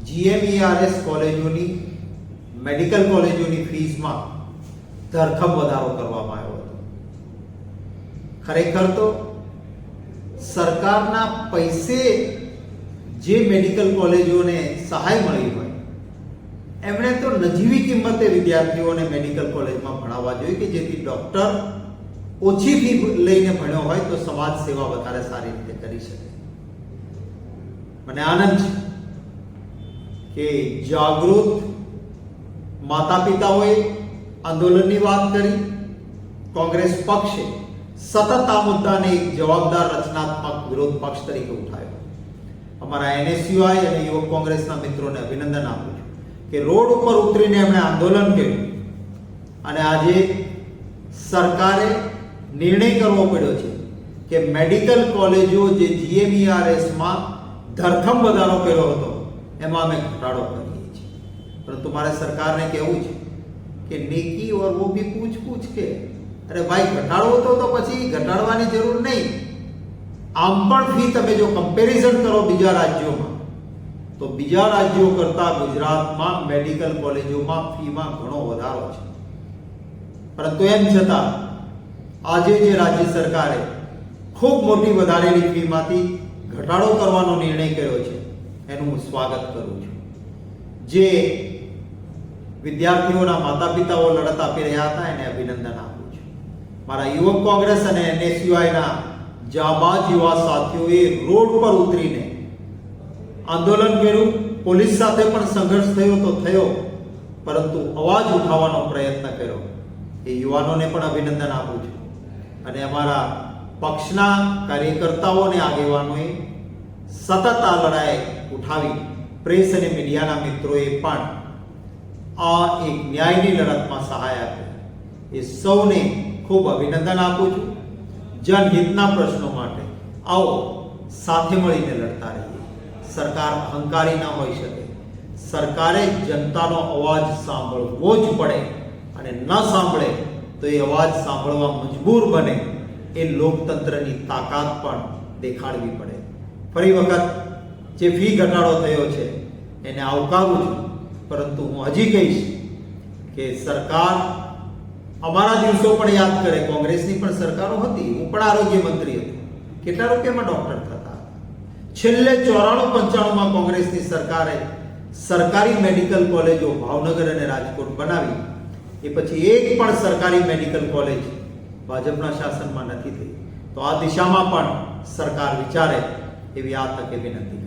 GMERS કોલેજોની medical કોલેજોની ફીસમાં ધરખમ વધારો કરવામાં આવ્યો હતો. ખરેખર તો સરકારના પૈસે જે મેડિકલ કોલેજોને સહાય મળી હોય એમણે તો નજીવી કિંમતે વિદ્યાર્થીઓને મેડિકલ કોલેજમાં ભણાવવા જોઈએ કે જેથી ડોક્ટર ઓછી ફી લઈને ભણ્યો હોય તો સમાજ સેવા વધારે સારી રીતે કરી શકે. મને આનંદ છે કે જાગૃત માતા પિતાઓએ આંદોલનની વાત કરી. કોંગ્રેસ પક્ષે સતત આ મુદ્દાને એક જવાબદાર રચનાત્મક વિરોધ પક્ષ તરીકે ઉઠાવ્યો. અમારા NSUI અને યુવક કોંગ્રેસના મિત્રોને અભિનંદન આપું છું કે રોડ ઉપર ઉતરીને એમણે આંદોલન કર્યું અને આજે સરકારે નિર્ણય કરવો પડ્યો છે કે મેડિકલ કોલેજો જે GMERSમાં ધરખમ વધારો કર્યો હતો એમાં અમે ઘટાડો કરીએ છીએ. પરંતુ મારે સરકારને કહેવું છે કે નેકી ઓર વો ભી પૂછ પૂછ કે અરે ભાઈ ઘટાડવો તો પછી ઘટાડવાની જરૂર નહીં. આમ પણ ફી તમે જો કમ્પેરિઝન કરો બીજા રાજ્યોમાં તો બીજા રાજ્યો કરતાં ગુજરાતમાં મેડિકલ કોલેજોમાં ફીમાં ઘણો વધારો છે. પરંતુ એમ છતાં આજે જે રાજ્ય સરકારે ખૂબ મોટી વધારેલી ફીમાંથી ઘટાડો કરવાનો નિર્ણય કર્યો છે એનું હું સ્વાગત કરું છું. જે વિદ્યાર્થીઓના માતા પિતાઓ લડત આપી રહ્યા હતા એને અભિનંદન આપું છું. મારા યુવક કોંગ્રેસ અને NSUIના જાબાજ યુવા સાથીઓએ રોડ પર ઉતરીને આંદોલન કર્યું. પોલીસ સાથે પણ સંઘર્ષ થયો તો થયો, પરંતુ અવાજ ઉઠાવવાનો પ્રયત્ન કર્યો. એ યુવાનોને પણ અભિનંદન આપું છું. અને અમારા પક્ષના કાર્યકર્તાઓ અને આગેવાનોએ સતત આ લડાઈ ઉઠાવી. પ્રેસ અને મીડિયાના મિત્રોએ પણ આ એક ન્યાયની લડતમાં સહાય આપી. એ સૌને ખૂબ અભિનંદન આપું છું. જનહિતના પ્રશ્નો માટે આવો સાથે મળીને લડતા રહીએ. સરકાર અહંકારી ન હોઈ શકે. સરકારે જનતાનો અવાજ સાંભળવો જ પડે અને ન સાંભળે તો એ અવાજ સાંભળવા મજબૂર બને. એ લોકતંત્રની તાકાત પણ દેખાડવી પડે. ફરી વખત જે ફી ઘટાડો થયો છે એને આવકારું છું, પરંતુ હું હજી કહીશ કે સરકાર અમારા દિવસો પણ યાદ કરે. કોંગ્રેસની પણ સરકારો હતી, હું પણ આરોગ્ય મંત્રી હતો. કેટલા રૂપિયામાં ડોક્ટર થતા હતા? છેલ્લે 94-95માં કોંગ્રેસની સરકારે સરકારી મેડિકલ કોલેજો ભાવનગર અને રાજકોટ બનાવી. એ પછી એક પણ સરકારી મેડિકલ કોલેજ ભાજપના શાસનમાં નથી થઈ. તો આ દિશામાં પણ સરકાર વિચારે એવી આ તકે વિનંતી